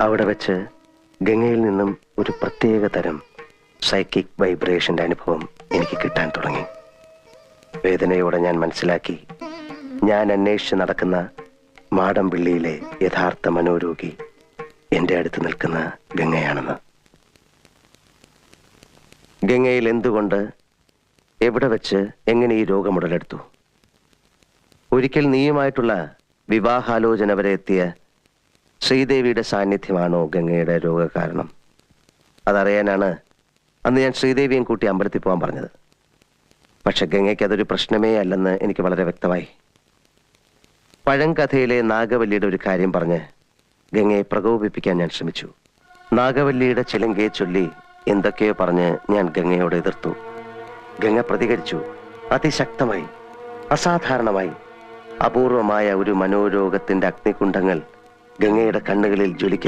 അവിടെ വെച്ച് ഗംഗയിൽ നിന്നും ഒരു പ്രത്യേക തരം സൈക്കിക് വൈബ്രേഷന്റെ അനുഭവം എനിക്ക് കിട്ടാൻ തുടങ്ങി. വേദനയോടെ ഞാൻ മനസ്സിലാക്കി, ഞാൻ അന്വേഷിച്ച് നടക്കുന്ന മാടമ്പിള്ളിയിലെ യഥാർത്ഥ മനോരോഗി എന്റെ അടുത്ത് നിൽക്കുന്ന ഗംഗയാണെന്ന്. ഗംഗയിൽ എന്തുകൊണ്ട്, എവിടെ വെച്ച്, എങ്ങനെ ഈ രോഗം ഉടലെടുത്തു? ഒരിക്കൽ നീയുമായിട്ടുള്ള വിവാഹാലോചന വരെ എത്തിയ ശ്രീദേവിയുടെ സാന്നിധ്യമാണോ ഗംഗയുടെ രോഗകാരണം? അതറിയാനാണ് അന്ന് ഞാൻ ശ്രീദേവിയും കൂട്ടി അമ്പലത്തിൽ പോകാൻ പറഞ്ഞത്. പക്ഷെ ഗംഗയ്ക്ക് അതൊരു പ്രശ്നമേ അല്ലെന്ന് എനിക്ക് വളരെ വ്യക്തമായി. പഴങ്കഥയിലെ നാഗവല്ലിയുടെ ഒരു കാര്യം പറഞ്ഞ് ഗംഗയെ പ്രകോപിപ്പിക്കാൻ ഞാൻ ശ്രമിച്ചു. നാഗവല്ലിയുടെ ചിലങ്കയെ ചൊല്ലി എന്തൊക്കെയോ പറഞ്ഞ് ഞാൻ ഗംഗയോട് എതിർത്തു. ഗംഗ പ്രതികരിച്ചു, അതിശക്തമായി, അസാധാരണമായി. അപൂർവമായ ഒരു മനോരോഗത്തിന്റെ അഗ്നികുണ്ഡങ്ങൾ ഗംഗയുടെ കണ്ണുകളിൽ ജ്വലിക്കുന്നു.